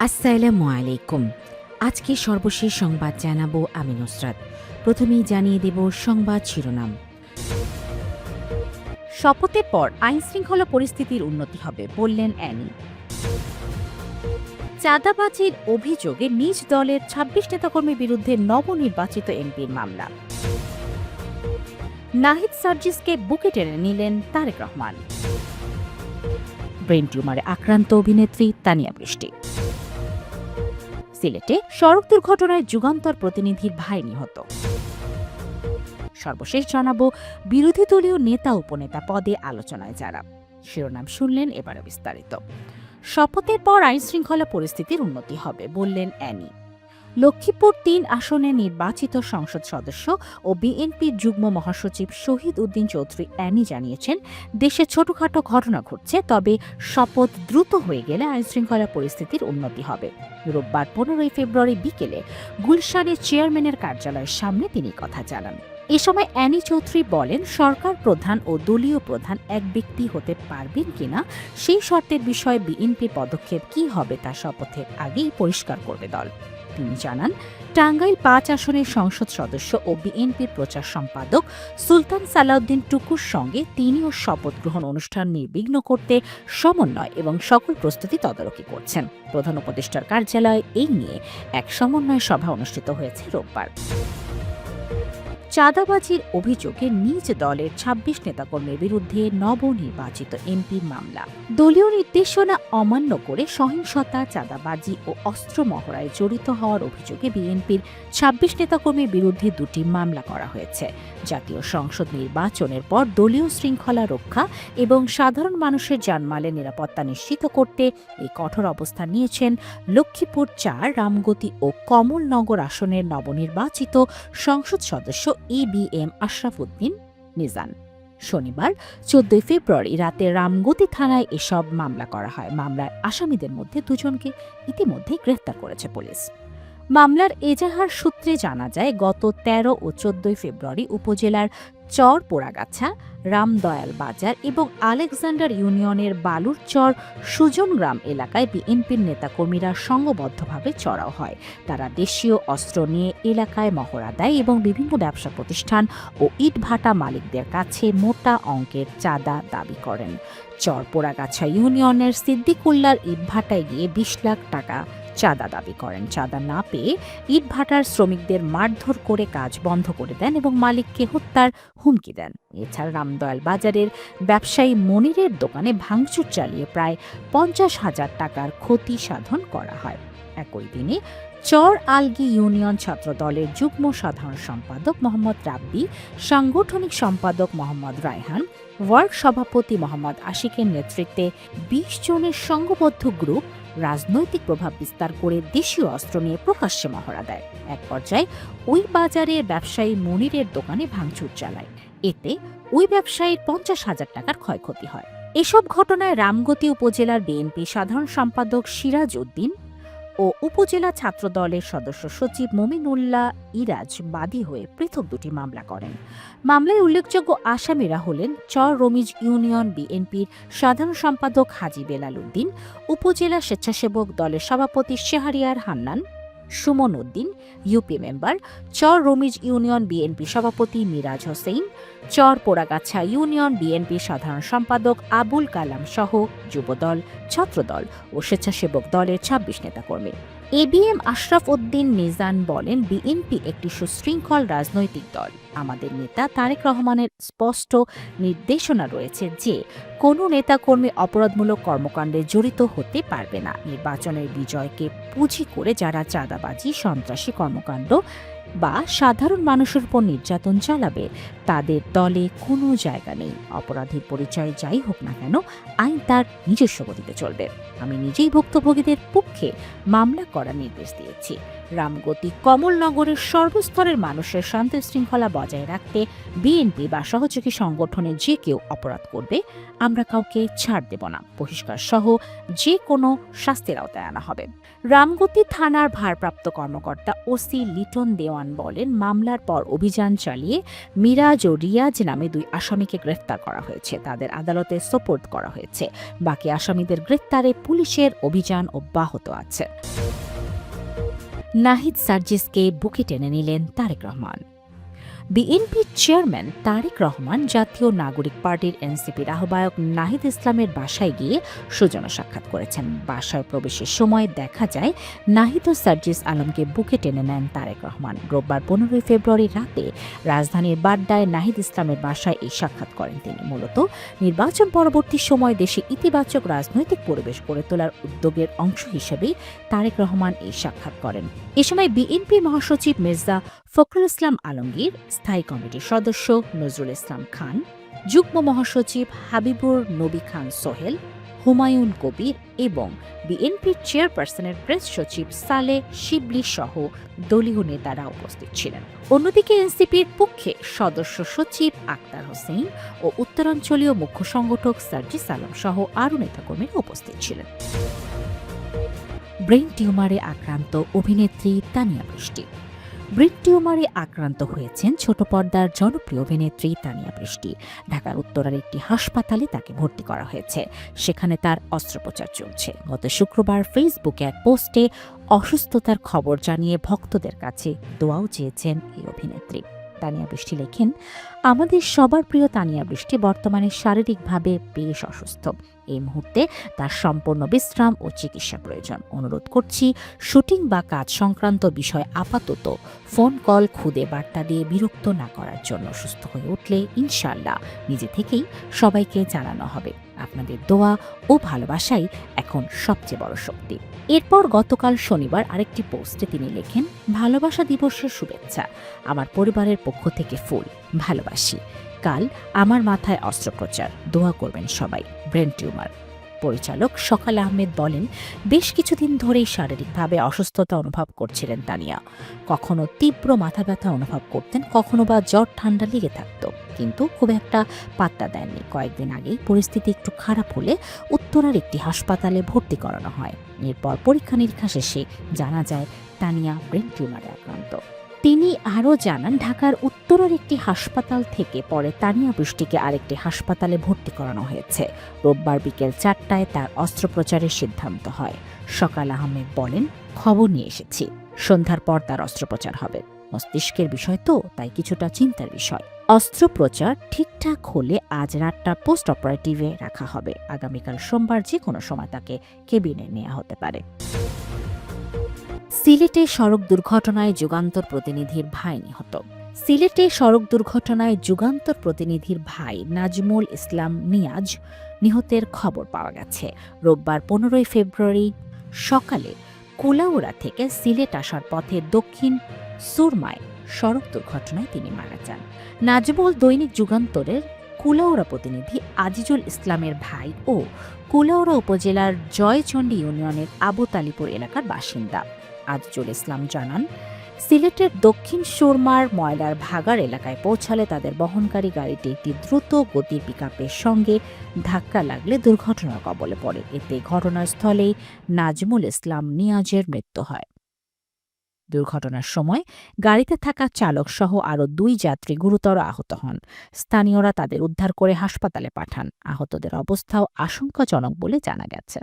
আসসালামু আলাইকুম। আজকে সর্বশেষ সংবাদ জানাবো আমি নুসরাত। প্রথমেই জানিয়ে দেব সংবাদ শিরোনাম। শপথের পর আইনশৃঙ্খলা পরিস্থিতির উন্নতি হবে বললেন অ্যানি। চাঁদাবাজির অভিযোগে নিজ দলের ২৬ নেতাকর্মীর বিরুদ্ধে নবনির্বাচিত এমপির মামলা। নাহিদ সার্জিসকে বুকে টেনে নিলেন তারেক রহমান। ব্রেন টিউমারে আক্রান্ত অভিনেত্রী তানিয়া বৃষ্টি। সিলেটে সড়ক দুর্ঘটনায় যুগান্তর প্রতিনিধির ভাই নিহত। সর্বশেষ জানাবো বিরোধী দলীয় নেতা উপনেতা পদে আলোচনায় যারা। শিরোনাম শুনলেন, এবারে বিস্তারিত। শপথের পর আইনশৃঙ্খলা পরিস্থিতির উন্নতি হবে বললেন অ্যানি। লক্ষ্মীপুর ৩ আসনে নির্বাচিত সংসদ সদস্য ও বিএনপির যুগ্ম মহাসচিব শহীদ উদ্দিন চৌধুরী অ্যানি জানিয়েছেন, দেশে ছোটখাটো ঘটনা ঘটছে, তবে শপথ দ্রুত হয়ে গেলে আইনশৃঙ্খলা পরিস্থিতির উন্নতি হবে। রোববার ১৫ ফেব্রুয়ারি বিকেলে গুলশানের চেয়ারম্যানের কার্যালয়ের সামনে তিনি কথা জানান। এ সময় অ্যানি চৌধুরী বলেন, সরকার প্রধান ও দলীয় প্রধান এক ব্যক্তি হতে পারবেন কিনা সেই শর্তের বিষয়ে বিএনপির পদক্ষেপ কি হবে তা শপথের আগেই পরিষ্কার করবে দল। তিনি জানান, টাঙ্গাইল ৫ আসনের সংসদ সদস্য ও বিএনপির প্রচার সম্পাদক সুলতান সালাউদ্দিন টুকুর সঙ্গে তিনিও শপথ গ্রহণ অনুষ্ঠান নির্বিঘ্ন করতে সমন্বয় এবং সকল প্রস্তুতি তদারকি করছেন। প্রধান উপদেষ্টার কার্যালয়ে এই নিয়ে এক সমন্বয় সভা অনুষ্ঠিত হয়েছে রোববার। চাঁদাবাজির অভিযোগে নিজ দলের ২৬ নেতাকর্মীর বিরুদ্ধে নবনির্বাচিত এমপির মামলা। দলীয় নির্দেশনা অমান্য করে সহিংসতা, চাঁদাবাজি ও অস্ত্র মহড়ায় জড়িত হওয়ার অভিযোগে বিএনপির ২৬ নেতাকর্মীর বিরুদ্ধে দুটি মামলা করা হয়েছে। জাতীয় সংসদ নির্বাচনের পর দলীয় শৃঙ্খলা রক্ষা এবং সাধারণ মানুষের জানমালের নিরাপত্তা নিশ্চিত করতে এই কঠোর অবস্থান নিয়েছেন লক্ষ্মীপুর ৪, রামগতি ও কমলনগর আসনের নবনির্বাচিত সংসদ সদস্য এবিএম আশরাফ উদ্দিন মিজান। শনিবার ১৪ ফেব্রুয়ারি রাতে রামগতি থানায় এসব মামলা করা হয়। মামলার আসামিদের মধ্যে দুজনকে ইতিমধ্যে গ্রেফতার করেছে পুলিশ। মামলার এজাহার সূত্রে জানা যায়, গত ১৩ ও ১৪ ফেব্রুয়ারি উপজেলার চর পোড়াগাছা, রামদয়াল বাজার এবং আলেকজান্ডার ইউনিয়নের বালুরচর সুজন গ্রাম এলাকায় বিএনপির নেতাকর্মীরা সংঘবদ্ধভাবে চড়াও হয়। তারা দেশীয় অস্ত্র নিয়ে এলাকায় মহড়া দেয় এবং বিভিন্ন ব্যবসা প্রতিষ্ঠান ও ইটভাটা মালিকদের কাছে মোটা অঙ্কের চাঁদা দাবি করেন। চর পোড়াগাছা ইউনিয়নের সিদ্দিকুল্লার ইটভাটায় গিয়ে ২০ লাখ টাকা চাঁদা দাবি করেন। চাঁদা না পেয়ে ইটভাটার শ্রমিকদের মারধর করে কাজ বন্ধ করে দেন এবং মালিককে হত্যার হুমকি দেন। এছাড়া রামদয়াল বাজারের ব্যবসায়ী মনিরের দোকানে ভাঙচুর চালিয়ে প্রায় ৫০,০০০ টাকার ক্ষতি সাধন করা হয়। একই দিনে চর আলগি ইউনিয়ন ছাত্র দলের যুগ্ম সাধারণ সম্পাদক মোহাম্মদ রাব্বি, সাংগঠনিক সম্পাদক মোহাম্মদ রায়হান, ওয়ার্ড সভাপতি মোহাম্মদ আশিকের নেতৃত্বে ২০ জনের সংঘবদ্ধ গ্রুপ রাজনৈতিক প্রভাব বিস্তার করে দেশীয় অস্ত্র নিয়ে প্রকাশ্যে মহড়া দেয়। এক পর্যায়ে ওই বাজারের ব্যবসায়ী মনিরের দোকানে ভাঙচুর চালায়। এতে ওই ব্যবসায়ীর ৫০,০০০ টাকার ক্ষয়ক্ষতি হয়। এসব ঘটনায় রামগতি উপজেলার বিএনপি সাধারণ সম্পাদক সিরাজ উদ্দিন ও উপজেলা ছাত্র দলের সদস্য সচিব মমিনুল্লাহ ইরাজ বাদী হয়ে পৃথক দুটি মামলা করেন। মামলায় উল্লেখযোগ্য আসামিরা হলেন চর রমিজ ইউনিয়ন বিএনপির সাধারণ সম্পাদক হাজী বেলাল উদ্দিন, উপজেলা স্বেচ্ছাসেবক দলের সভাপতি শেহারিয়ার হান্নান, সুমন উদ্দিন ইউপি মেম্বার, চর রমিজ ইউনিয়ন বিএনপি সভাপতি মিরাজ হোসেন, চর পোড়াগাছা ইউনিয়ন বিএনপি সাধারণ সম্পাদক আবুল কালাম সহ যুবদল, ছাত্রদল ও স্বেচ্ছাসেবক দলের ২৬ নেতাকর্মী। এবিএম আশরাফ উদ্দিন মিজান বলেন, বিএনপি একটি সুশৃঙ্খল রাজনৈতিক দল। আমাদের নেতা তারেক রহমানের স্পষ্ট নির্দেশনা রয়েছে যে কোনো নেতাকর্মী অপরাধমূলক কর্মকাণ্ডে জড়িত হতে পারবে না। নির্বাচনের বিজয়কে পুঁজি করে যারা চাঁদাবাজি, সন্ত্রাসী কর্মকাণ্ড বা সাধারণ মানুষের উপর নির্যাতন চালাবে তাদের দলে কোনো জায়গা নেই। অপরাধীর পরিচয় যাই হোক না কেন, আইন তার নিজস্ব গতিতে চলবে। আমি নিজেই ভুক্তভোগীদের পক্ষে মামলা করার নির্দেশ দিয়েছি। রামগতি কমলনগরের সর্বস্তরের মানুষের শান্তি শৃঙ্খলা বজায় রাখতে বিএনপি বা সহযোগী সংগঠনে যে কেউ অপরাধ করবে আমরা কাউকে ছাড় দেব না, বহিষ্কার সহ যে কোনো শাস্তির আওতায় আনা হবে। রামগতি থানার ভারপ্রাপ্ত কর্মকর্তা ওসি লিটন দেওয়ান বলেন, মামলার পর অভিযান চালিয়ে মিরাজ ও রিয়াজ নামে 2 আসামিকে গ্রেফতার করা হয়েছে। তাদের আদালতে সোপর্দ করা হয়েছে। বাকি আসামিদের গ্রেফতারে পুলিশের অভিযান অব্যাহত আছে। নাহিদ সার্জিসকে বুকে টেনে নিলেন তারেক রহমান। বিএনপির চেয়ারম্যান তারেক রহমান জাতীয় নাগরিক পার্টির এনসিপির আহ্বায়ক নাহিদ ইসলামের বাসায় গিয়ে সৌজন্য সাক্ষাৎ করেছেন। বাসায় প্রবেশের সময় দেখা যায় নাহিদ ও সার্জিস আলমকে বুকে টেনে নেন তারেক রহমান। রোববার 15 ফেব্রুয়ারি রাতে রাজধানীর বাড্ডায় নাহিদ ইসলামের বাসায় এই সাক্ষাৎ করেন তিনি। মূলত নির্বাচন পরবর্তী সময় দেশে ইতিবাচক রাজনৈতিক পরিবেশ গড়ে তোলার উদ্যোগের অংশ হিসেবেই তারেক রহমান এই সাক্ষাৎ করেন। এ সময় বিএনপি মহাসচিব মির্জা ফখরুল ইসলাম আলমগীর, স্থায়ী কমিটির সদস্য নজরুল ইসলাম খান, যুগ্ম মহাসচিব হাবিবুর নবী খান সোহেল, হুমায়ুন কবির এবং বিএনপির চেয়ারপারসনের প্রেস সচিব সালেহ শিবলি সহ দলীয় নেতারা উপস্থিত ছিলেন। অন্যদিকে এনসিপির পক্ষে সদস্য সচিব আক্তার হোসেন ও উত্তরাঞ্চলীয় মুখ্য সংগঠক সার্জিস আলম সহ আরও নেতাকর্মীরা উপস্থিত ছিলেন। ব্রেন টিউমারে আক্রান্ত অভিনেত্রী তানিয়া বৃষ্টি। ব্রেন টিউমারে আক্রান্ত হয়েছেন ছোট পর্দার জনপ্রিয় অভিনেত্রী তানিয়া বৃষ্টি। ঢাকার উত্তরার একটি হাসপাতালে তাকে ভর্তি করা হয়েছে। সেখানে তার অস্ত্রোপচার চলছে। গত শুক্রবার ফেসবুকে এক পোস্টে অসুস্থতার খবর জানিয়ে ভক্তদের কাছে দোয়াও চেয়েছেন এই অভিনেত্রী। তানিয়া বৃষ্টি লেখেন, আমাদের সবার প্রিয় তানিয়া বৃষ্টি বর্তমানে শারীরিকভাবে বেশ অসুস্থ। এই মুহূর্তে তার সম্পূর্ণ বিশ্রাম ও চিকিৎসা প্রয়োজন। অনুরোধ করছি, শুটিং বা কাজ সংক্রান্ত বিষয় আপাতত ফোন কল, খুদে বার্তা দিয়ে বিরক্ত না করার জন্য। সুস্থ হয়ে উঠলে ইনশাআল্লাহ নিজে থেকেই সবাইকে জানানো হবে। আপনাদের দোয়া ও ভালোবাসাই এখন সবচেয়ে বড় শক্তি। এরপর গতকাল শনিবার আরেকটি পোস্টে তিনি লেখেন, ভালোবাসা দিবসের শুভেচ্ছা। আমার পরিবারের পক্ষ থেকে ফুল ভালোবাসি। কাল আমার মাথায় অস্ত্রোপচার, দোয়া করবেন সবাই। Brain tumour. পরিচালক সকাল আহমেদ বলেন, বেশ কিছুদিন ধরেই শারীরিকভাবে অসুস্থতা অনুভব করছিলেন তানিয়া। কখনো তীব্র মাথা ব্যথা অনুভব করতেন, কখনো বা জ্বর ঠান্ডা লেগে থাকত, কিন্তু খুব একটা পাত্তা দেননি। কয়েকদিন আগেই পরিস্থিতি একটু খারাপ হলে উত্তরার একটি হাসপাতালে ভর্তি করানো হয়। এরপর পরীক্ষা নিরীক্ষা শেষে জানা যায় তানিয়া ব্রেন টিউমারে আক্রান্ত। তিনি আরও জানান, ঢাকার উত্তরের একটি হাসপাতাল থেকে পরে তানিয়া বৃষ্টিকে আরেকটি হাসপাতালে ভর্তি করানো হয়েছে। রোববার বিকেল 4টায় তার অস্ত্রোপচারের সিদ্ধান্ত হয়। সকাল আহমেদ বলেন, খবর নিয়ে এসেছি, সন্ধ্যার পর তার অস্ত্রোপচার হবে। মস্তিষ্কের বিষয় তো, তাই কিছুটা চিন্তার বিষয়। অস্ত্রোপচার ঠিকঠাক হলে আজ রাতটা পোস্ট অপারেটিভে রাখা হবে। আগামীকাল সোমবার যে কোনো সময় তাকে কেবিনে নেওয়া হতে পারে। সিলেটে সড়ক দুর্ঘটনায় যুগান্তর প্রতিনিধির ভাই নিহত। সিলেটে সড়ক দুর্ঘটনায় যুগান্তর প্রতিনিধির ভাই নাজমুল ইসলাম নিয়াজ নিহতের খবর পাওয়া গেছে। রোববার 15 ফেব্রুয়ারি সকালে কুলাউড়া থেকে সিলেট আসার পথে দক্ষিণ সুরমায় সড়ক দুর্ঘটনায় তিনি মারা যান। নাজমুল দৈনিক যুগান্তরের কুলাউড়া প্রতিনিধি আজিজুল ইসলামের ভাই ও কুলাউড়া উপজেলার জয়চণ্ডী ইউনিয়নের আবু তালিপুর এলাকার বাসিন্দা। আজিজুল ইসলাম জানান, সিলেটের দক্ষিণ সুরমার ময়লার ভাগাড় এলাকায় পৌঁছালে তাদের বহনকারী গাড়িটি একটি দ্রুত গতির পিকআপের সঙ্গে ধাক্কা লাগলে দুর্ঘটনার কবলে পড়ে। এতে ঘটনাস্থলেই নাজমুল ইসলাম নিয়াজের মৃত্যু হয়। দুর্ঘটনার সময় গাড়িতে থাকা চালক সহ আরও 2 যাত্রী গুরুতর আহত হন। স্থানীয়রা তাদের উদ্ধার করে হাসপাতালে পাঠান। আহতদের অবস্থাও আশঙ্কাজনক বলে জানা গেছে।